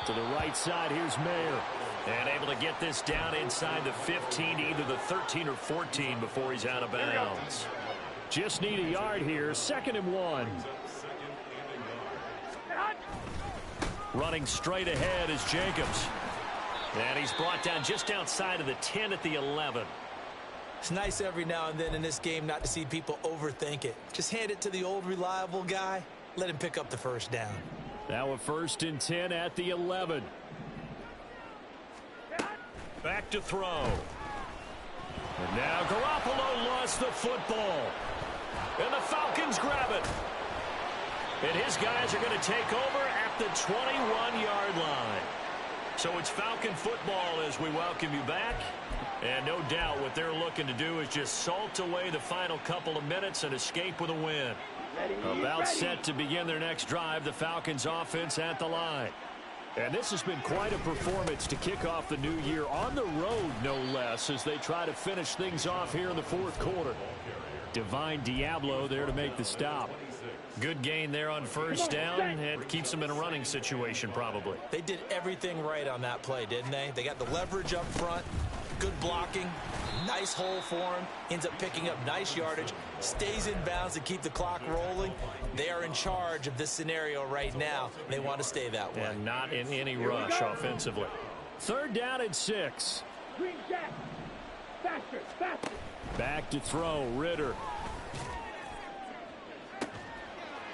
[SPEAKER 5] To the right side, here's Mayer. And able to get this down inside the 15, either the 13 or 14 before he's out of bounds. Just need a yard here. 2nd and 1. Running straight ahead is Jacobs. And he's brought down just outside of the 10 at the 11.
[SPEAKER 2] It's nice every now and then in this game not to see people overthink it. Just hand it to the old reliable guy. Let him pick up the first down.
[SPEAKER 5] Now a 1st and 10 at the 11. Back to throw. And now Garoppolo lost the football. And the Falcons grab it. And his guys are going to take over at the 21-yard line. So it's Falcon football as we welcome you back. And no doubt what they're looking to do is just salt away the final couple of minutes and escape with a win. About set to begin their next drive, the Falcons offense at the line. And this has been quite a performance to kick off the new year on the road, no less, as they try to finish things off here in the 4th quarter. Divine Diablo there to make the stop. Good gain there on first down, and keeps them in a running situation probably.
[SPEAKER 2] They did everything right on that play, didn't they? They got the leverage up front, good blocking, nice hole for him, ends up picking up nice yardage, stays in bounds to keep the clock rolling. They are in charge of this scenario right now. They want to stay that way.
[SPEAKER 5] And not in any rush offensively. 3rd down and 6.
[SPEAKER 3] Green Jack. Faster, faster.
[SPEAKER 5] Back to throw, Ritter.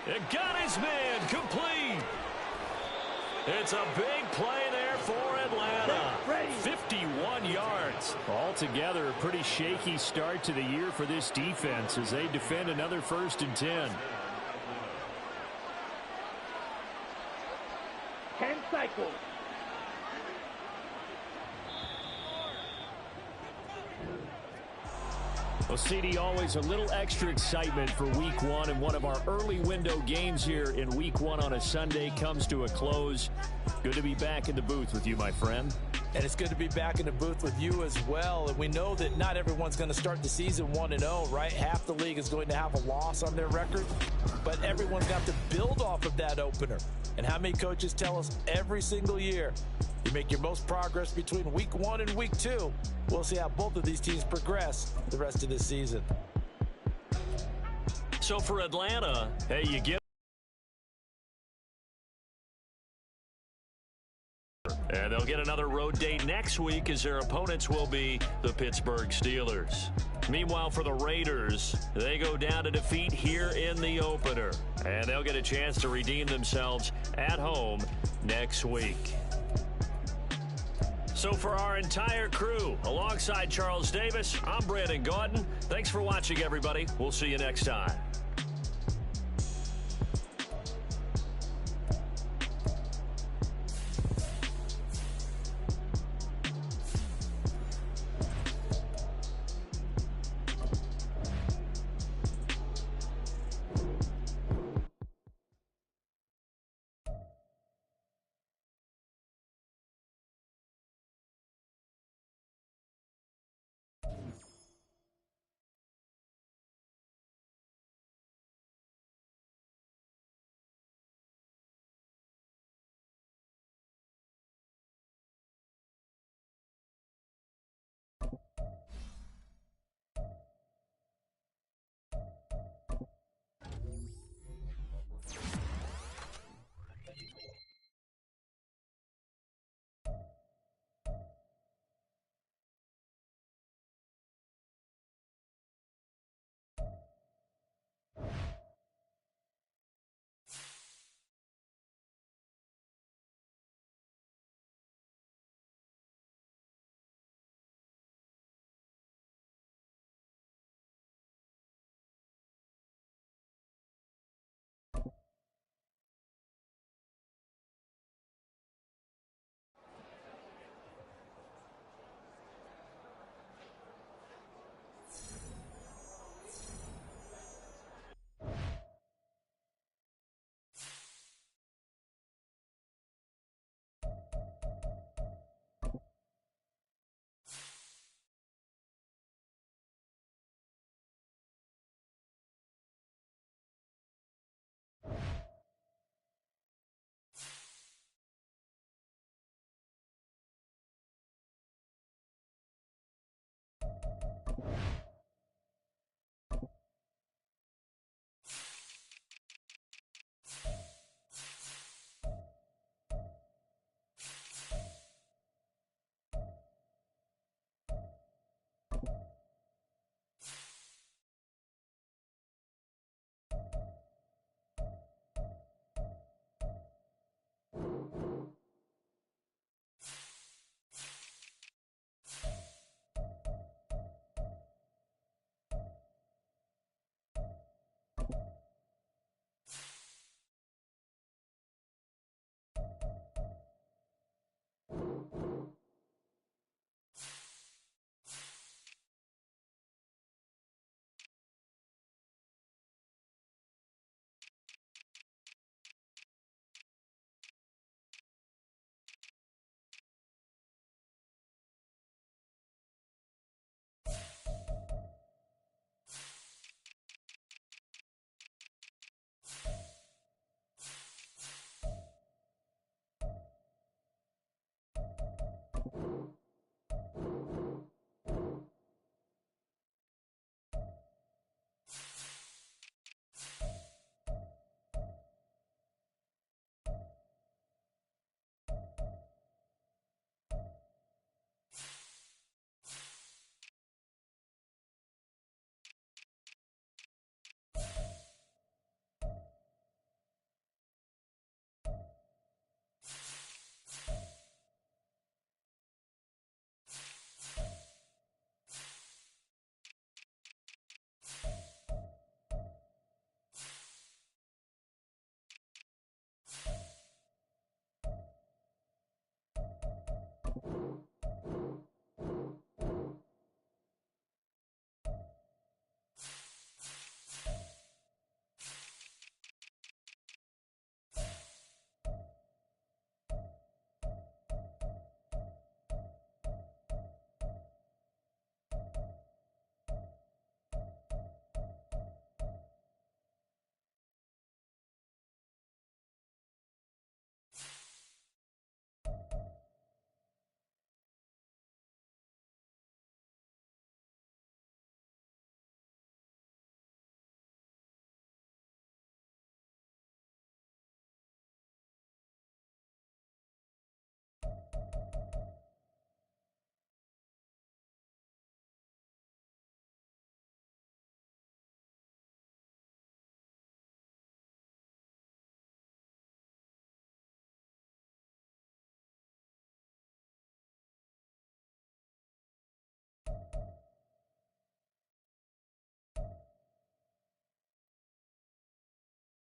[SPEAKER 5] It got his man complete. It's a big play there for Atlanta. 51 yards. Altogether, a pretty shaky start to the year for this defense as they defend another 1st and 10.
[SPEAKER 3] 10 cycles.
[SPEAKER 5] Well, CD, always a little extra excitement for Week 1, and one of our early window games here in Week 1 on a Sunday comes to a close. Good to be back in the booth with you, my friend.
[SPEAKER 6] And it's good to be back in the booth with you as well. And we know that not everyone's going to start the season 1-0, right? Half the league is going to have a loss on their record. But everyone's got to build off of that opener. And how many coaches tell us every single year, you make your most progress between Week 1 and Week 2. We'll see how both of these teams progress the rest of this season.
[SPEAKER 5] So for Atlanta, hey, you get. And they'll get another road date next week as their opponents will be the Pittsburgh Steelers. Meanwhile, for the Raiders, they go down to defeat here in the opener. And they'll get a chance to redeem themselves at home next week. So for our entire crew, alongside Charles Davis, I'm Brandon Gaudin. Thanks for watching, everybody. We'll see you next time.